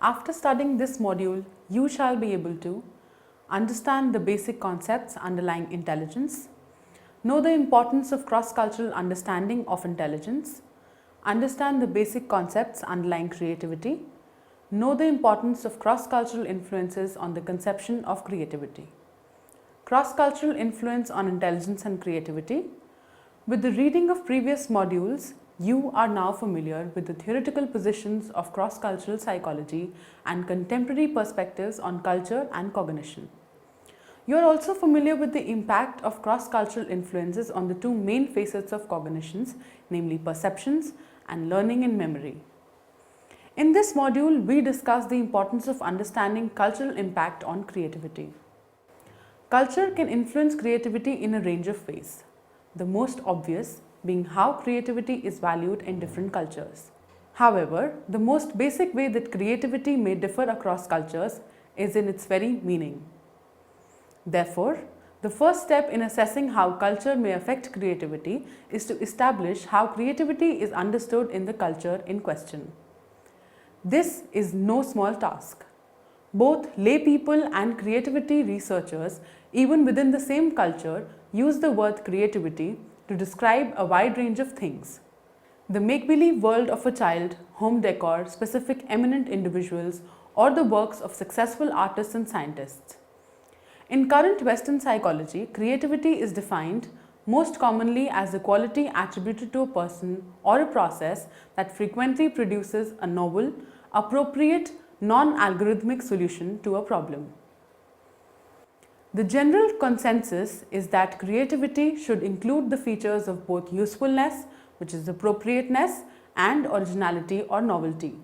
After studying this module, you shall be able to understand the basic concepts underlying intelligence, know the importance of cross-cultural understanding of intelligence, understand the basic concepts underlying creativity, know the importance of cross-cultural influences on the conception of creativity. Cross-cultural influence on intelligence and creativity. With the reading of previous modules, you are now familiar with the theoretical positions of cross-cultural psychology and contemporary perspectives on culture and cognition. You are also familiar with the impact of cross-cultural influences on the two main facets of cognitions, namely perceptions and learning and memory. In this module, we discuss the importance of understanding cultural impact on creativity. Culture can influence creativity in a range of ways, the most obvious being how creativity is valued in different cultures. However, the most basic way that creativity may differ across cultures is in its very meaning. Therefore, the first step in assessing how culture may affect creativity is to establish how creativity is understood in the culture in question. This is no small task. Both lay people and creativity researchers, even within the same culture, use the word creativity to describe a wide range of things. The make-believe world of a child, home decor, specific eminent individuals, or the works of successful artists and scientists. In current Western psychology, creativity is defined most commonly as the quality attributed to a person or a process that frequently produces a novel, appropriate, non-algorithmic solution to a problem. The general consensus is that creativity should include the features of both usefulness, which is appropriateness, and originality or novelty.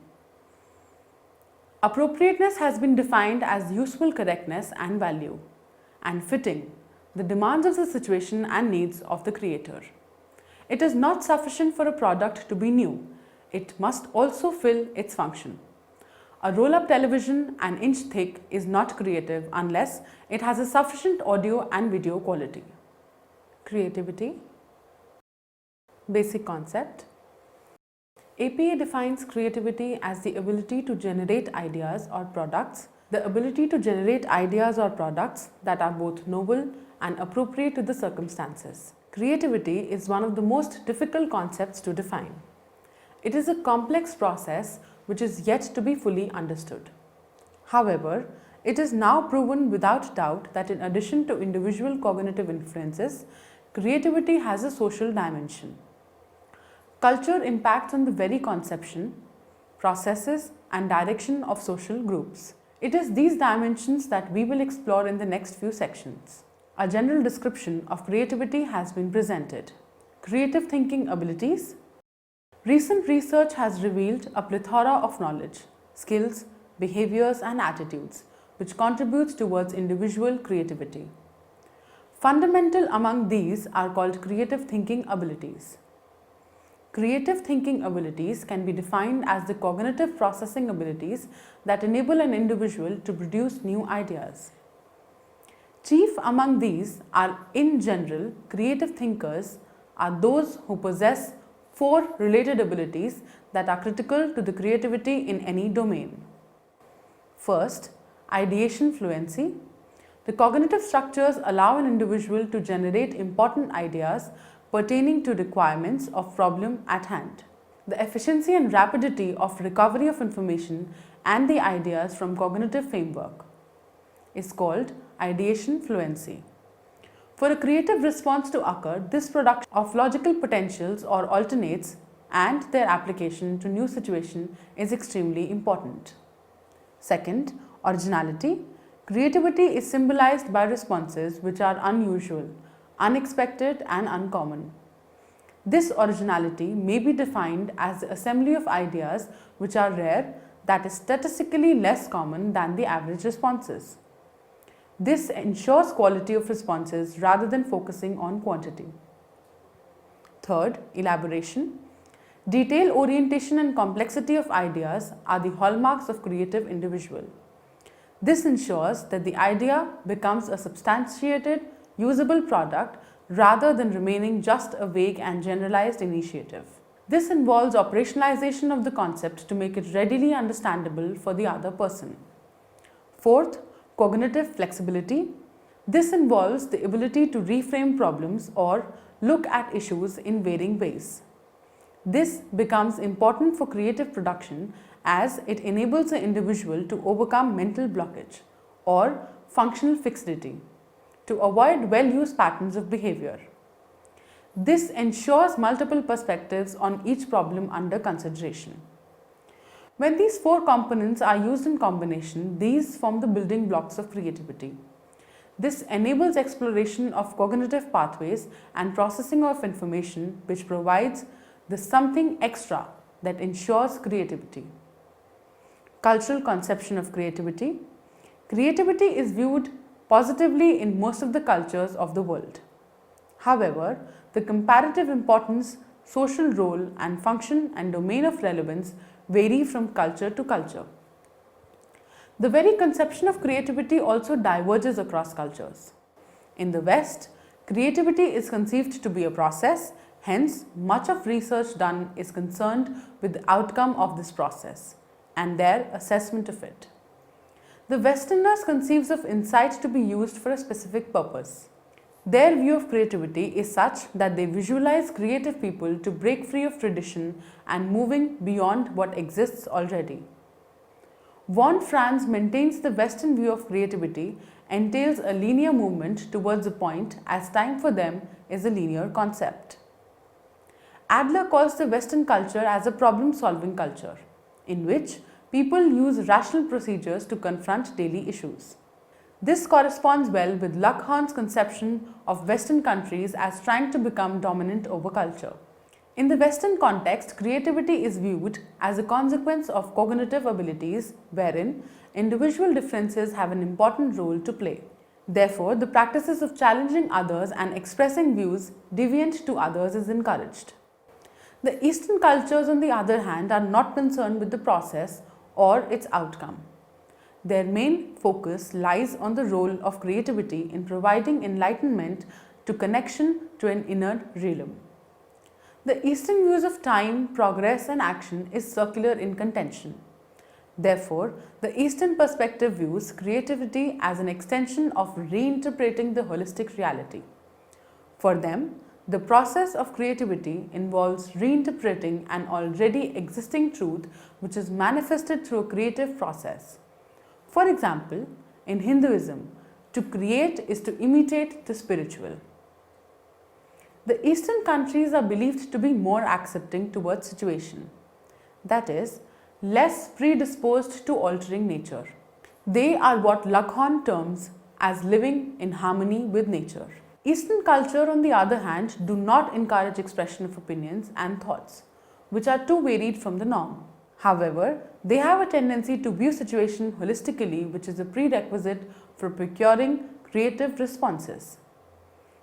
Appropriateness has been defined as useful correctness and value, and fitting, the demands of the situation and needs of the creator. It is not sufficient for a product to be new, it must also fill its function. A roll-up television an inch thick is not creative unless it has a sufficient audio and video quality. Creativity. Basic concept. APA defines creativity as the ability to generate ideas or products that are both novel and appropriate to the circumstances. Creativity is one of the most difficult concepts to define. It is a complex process which is yet to be fully understood. However, it is now proven without doubt that in addition to individual cognitive influences, creativity has a social dimension. Culture impacts on the very conception, processes, and direction of social groups. It is these dimensions that we will explore in the next few sections. A general description of creativity has been presented. Creative thinking abilities. Recent research has revealed a plethora of knowledge, skills, behaviors, and attitudes which contributes towards individual creativity. Fundamental among these are called creative thinking abilities. Creative thinking abilities can be defined as the cognitive processing abilities that enable an individual to produce new ideas. Chief among these are, in general, creative thinkers are those who possess 4 related abilities that are critical to the creativity in any domain. First, ideation fluency. The cognitive structures allow an individual to generate important ideas pertaining to requirements of problem at hand. The efficiency and rapidity of recovery of information and the ideas from cognitive framework is called ideation fluency. For a creative response to occur, this production of logical potentials or alternates and their application to new situation is extremely important. Second, originality. Creativity is symbolized by responses which are unusual, unexpected, and uncommon. This originality may be defined as the assembly of ideas which are rare, that is statistically less common than the average responses. This ensures quality of responses rather than focusing on quantity. Third, elaboration. Detail, orientation, and complexity of ideas are the hallmarks of creative individual. This ensures that the idea becomes a substantiated, usable product rather than remaining just a vague and generalized initiative. This involves operationalization of the concept to make it readily understandable for the other person. Fourth, cognitive flexibility. This involves the ability to reframe problems or look at issues in varying ways. This becomes important for creative production as it enables the individual to overcome mental blockage or functional fixity to avoid well-used patterns of behavior. This ensures multiple perspectives on each problem under consideration. When these four components are used in combination, these form the building blocks of creativity. This enables exploration of cognitive pathways and processing of information, which provides the something extra that ensures creativity. Cultural conception of creativity. Creativity is viewed positively in most of the cultures of the world. However, the comparative importance, social role and function and domain of relevance vary from culture to culture. The very conception of creativity also diverges across cultures. In the West, creativity is conceived to be a process, hence much of research done is concerned with the outcome of this process and their assessment of it. The Westerners conceive of insight to be used for a specific purpose. Their view of creativity is such that they visualize creative people to break free of tradition and moving beyond what exists already. Von Franz maintains the Western view of creativity entails a linear movement towards a point as time for them is a linear concept. Adler calls the Western culture as a problem-solving culture, in which people use rational procedures to confront daily issues. This corresponds well with Luckhorn's conception of Western countries as trying to become dominant over culture. In the Western context, creativity is viewed as a consequence of cognitive abilities wherein individual differences have an important role to play. Therefore, the practices of challenging others and expressing views deviant to others is encouraged. The Eastern cultures, on the other hand, are not concerned with the process or its outcome. Their main focus lies on the role of creativity in providing enlightenment to connection to an inner realm. The Eastern views of time, progress and action is circular in contention. Therefore, the Eastern perspective views creativity as an extension of reinterpreting the holistic reality. For them, the process of creativity involves reinterpreting an already existing truth which is manifested through a creative process. For example, in Hinduism, to create is to imitate the spiritual. The Eastern countries are believed to be more accepting towards situation, that is, less predisposed to altering nature. They are what Luckhorn terms as living in harmony with nature. Eastern culture, on the other hand, do not encourage expression of opinions and thoughts, which are too varied from the norm. However, they have a tendency to view situation holistically, which is a prerequisite for procuring creative responses.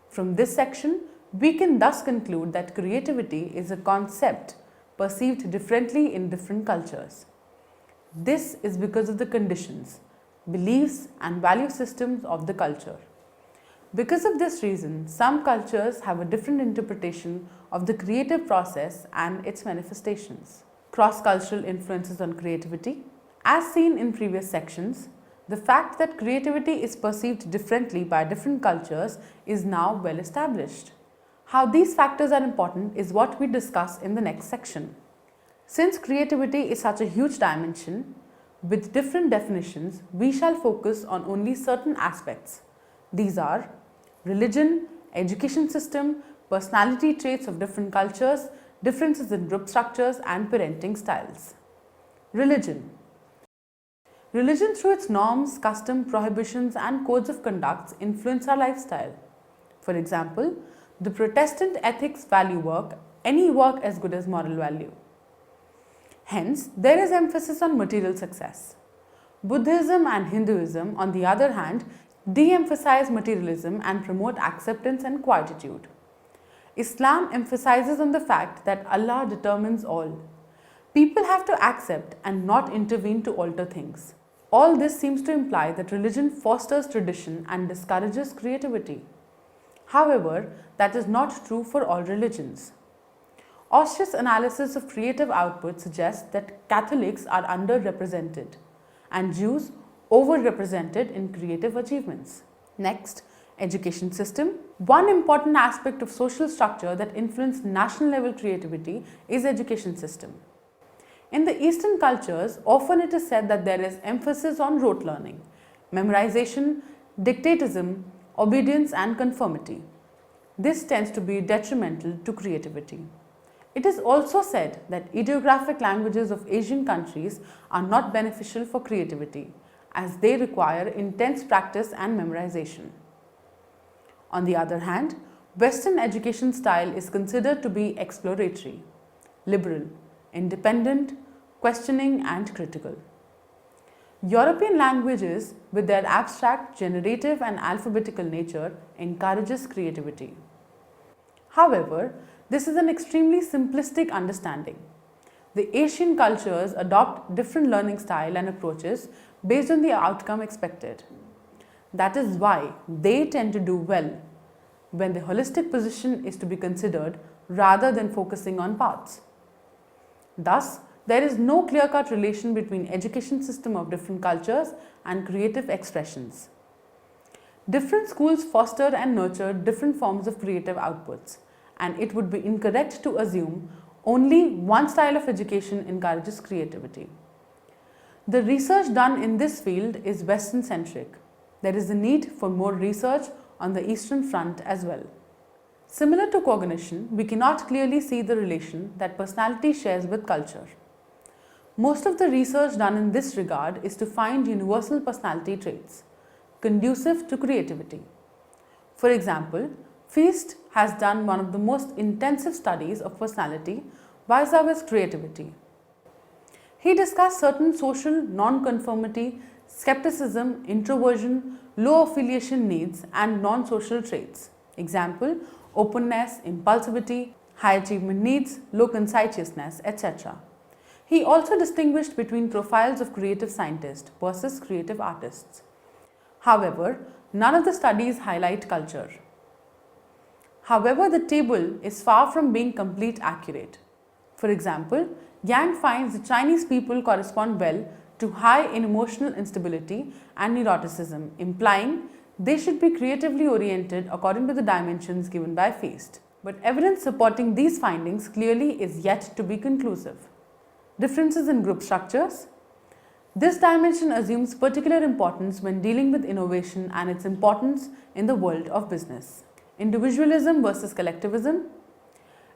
From this section, we can thus conclude that creativity is a concept perceived differently in different cultures. This is because of the conditions, beliefs and value systems of the culture. Because of this reason, some cultures have a different interpretation of the creative process and its manifestations. Cross-cultural influences on creativity. As seen in previous sections, the fact that creativity is perceived differently by different cultures is now well established. How these factors are important is what we discuss in the next section. Since creativity is such a huge dimension, with different definitions, we shall focus on only certain aspects. These are religion, education system, personality traits of different cultures, differences in group structures and parenting styles. Religion. Religion through its norms, customs, prohibitions and codes of conduct influence our lifestyle. For example, the Protestant ethics value any work as good as moral value. Hence, there is emphasis on material success. Buddhism and Hinduism, on the other hand, de-emphasize materialism and promote acceptance and quietude. Islam emphasizes on the fact that Allah determines all. People have to accept and not intervene to alter things. All this seems to imply that religion fosters tradition and discourages creativity. However, that is not true for all religions. Austria's analysis of creative output suggests that Catholics are underrepresented and Jews overrepresented in creative achievements. Next, education system. One important aspect of social structure that influences national level creativity is education system. In the Eastern cultures, often it is said that there is emphasis on rote learning, memorization, dictatism, obedience and conformity. This tends to be detrimental to creativity. It is also said that ideographic languages of Asian countries are not beneficial for creativity, as they require intense practice and memorization. On the other hand, Western education style is considered to be exploratory, liberal, independent, questioning and critical. European languages, with their abstract, generative and alphabetical nature, encourages creativity. However, this is an extremely simplistic understanding. The Asian cultures adopt different learning style and approaches based on the outcome expected. That is why they tend to do well when the holistic position is to be considered rather than focusing on paths. Thus, there is no clear-cut relation between education system of different cultures and creative expressions. Different schools foster and nurture different forms of creative outputs, and it would be incorrect to assume only one style of education encourages creativity. The research done in this field is Western-centric. There is a need for more research on the Eastern front as well. Similar to cognition, we cannot clearly see the relation that personality shares with culture. Most of the research done in this regard is to find universal personality traits, conducive to creativity. For example, Feast has done one of the most intensive studies of personality vis-a-vis creativity. He discussed certain social non-conformity, skepticism, introversion, low affiliation needs and non-social traits. Example, openness, impulsivity, high achievement needs, low conscientiousness, etc. He also distinguished between profiles of creative scientists versus creative artists. However, none of the studies highlight culture. However, the table is far from being complete accurate. For example, Yang finds the Chinese people correspond well to high in emotional instability and neuroticism, implying they should be creatively oriented according to the dimensions given by Feast. But evidence supporting these findings clearly is yet to be conclusive. Differences in group structures. This dimension assumes particular importance when dealing with innovation and its importance in the world of business. Individualism versus collectivism.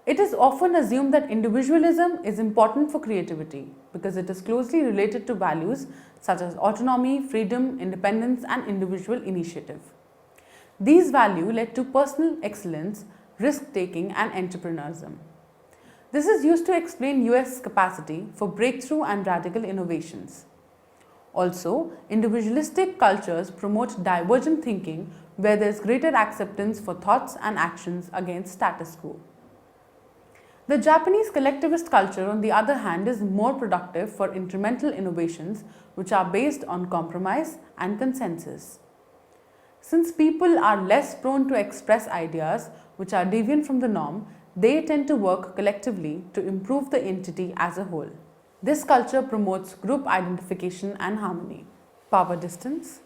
It is often assumed that individualism is important for creativity because it is closely related to values such as autonomy, freedom, independence, and individual initiative. These values led to personal excellence, risk-taking, and entrepreneurism. This is used to explain US capacity for breakthrough and radical innovations. Also, individualistic cultures promote divergent thinking where there is greater acceptance for thoughts and actions against status quo. The Japanese collectivist culture, on the other hand, is more productive for incremental innovations which are based on compromise and consensus. Since people are less prone to express ideas which are deviant from the norm, they tend to work collectively to improve the entity as a whole. This culture promotes group identification and harmony. Power distance.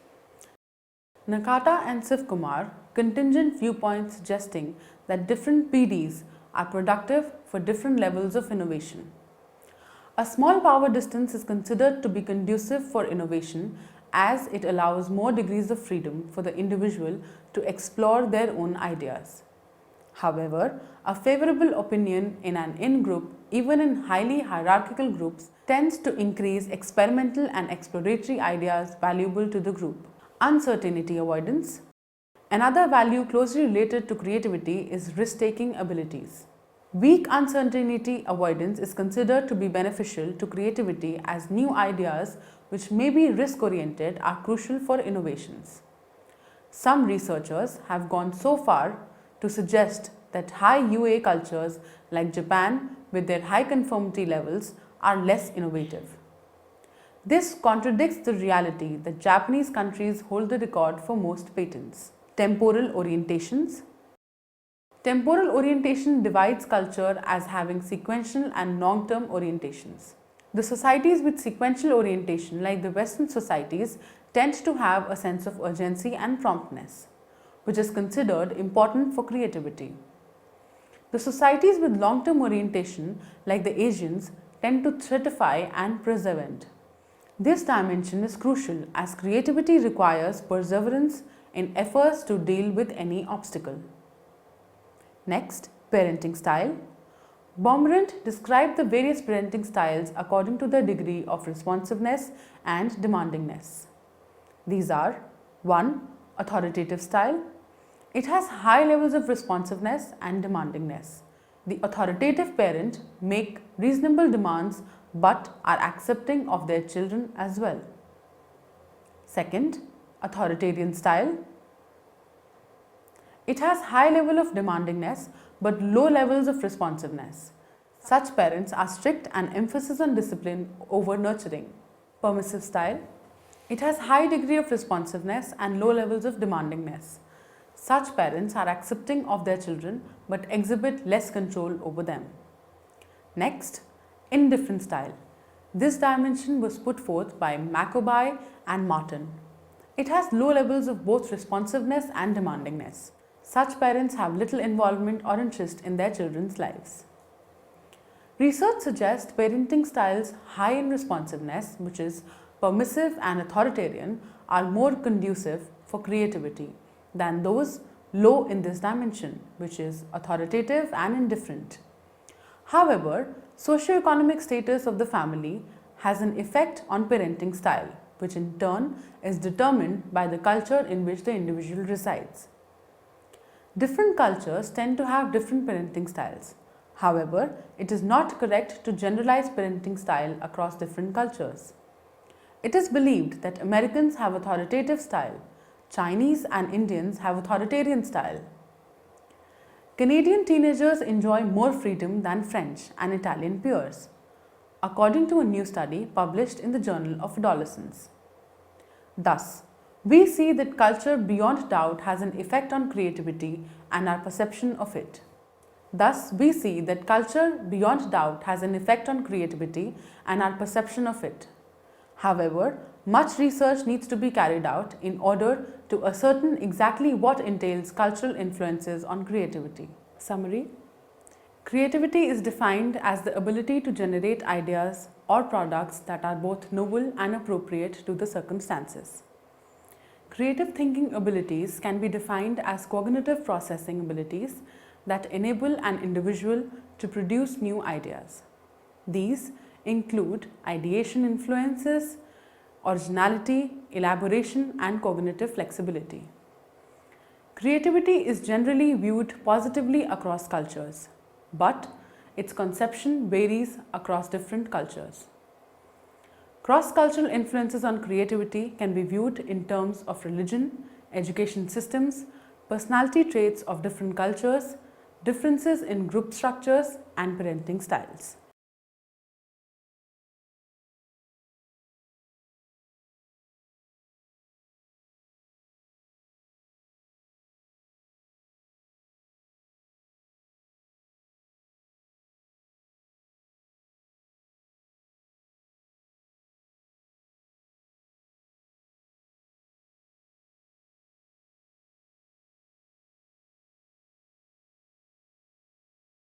Nakata and Sivkumar contingent viewpoints suggesting that different PDs are productive for different levels of innovation. A small power distance is considered to be conducive for innovation as it allows more degrees of freedom for the individual to explore their own ideas. However, a favorable opinion in an in-group, even in highly hierarchical groups, tends to increase experimental and exploratory ideas valuable to the group. Uncertainty avoidance. Another value closely related to creativity is risk-taking abilities. Weak uncertainty avoidance is considered to be beneficial to creativity as new ideas which may be risk-oriented are crucial for innovations. Some researchers have gone so far to suggest that high UA cultures like Japan with their high conformity levels are less innovative. This contradicts the reality that Japanese countries hold the record for most patents. Temporal orientations. Temporal orientation divides culture as having sequential and long-term orientations. The societies with sequential orientation, like the Western societies, tend to have a sense of urgency and promptness, which is considered important for creativity. The societies with long-term orientation, like the Asians, tend to stratify and persevere. This dimension is crucial as creativity requires perseverance in efforts to deal with any obstacle. Next, parenting style. Baumrind described the various parenting styles according to their degree of responsiveness and demandingness. These are 1. Authoritative style. It has high levels of responsiveness and demandingness. The authoritative parent make reasonable demands but are accepting of their children as well. Second, authoritarian style. It has high level of demandingness but low levels of responsiveness. Such parents are strict and emphasis on discipline over nurturing. Permissive style. It has high degree of responsiveness and low levels of demandingness. Such parents are accepting of their children but exhibit less control over them. Next, indifferent style. This dimension was put forth by Macaulay and Martin. It has low levels of both responsiveness and demandingness. Such parents have little involvement or interest in their children's lives. Research suggests parenting styles high in responsiveness, which is permissive and authoritarian, are more conducive for creativity than those low in this dimension, which is authoritative and indifferent. However, socioeconomic status of the family has an effect on parenting style, which in turn is determined by the culture in which the individual resides. Different cultures tend to have different parenting styles. However, it is not correct to generalize parenting style across different cultures. It is believed that Americans have authoritative style, Chinese and Indians have authoritarian style. Canadian teenagers enjoy more freedom than French and Italian peers, according to a new study published in the Journal of Adolescence. Thus, we see that culture beyond doubt has an effect on creativity and our perception of it. However, much research needs to be carried out in order to ascertain exactly what entails cultural influences on creativity. Summary: creativity is defined as the ability to generate ideas or products that are both novel and appropriate to the circumstances. Creative thinking abilities can be defined as cognitive processing abilities that enable an individual to produce new ideas. These include ideation influences, originality, elaboration, and cognitive flexibility. Creativity is generally viewed positively across cultures, but its conception varies across different cultures. Cross-cultural influences on creativity can be viewed in terms of religion, education systems, personality traits of different cultures, differences in group structures, and parenting styles.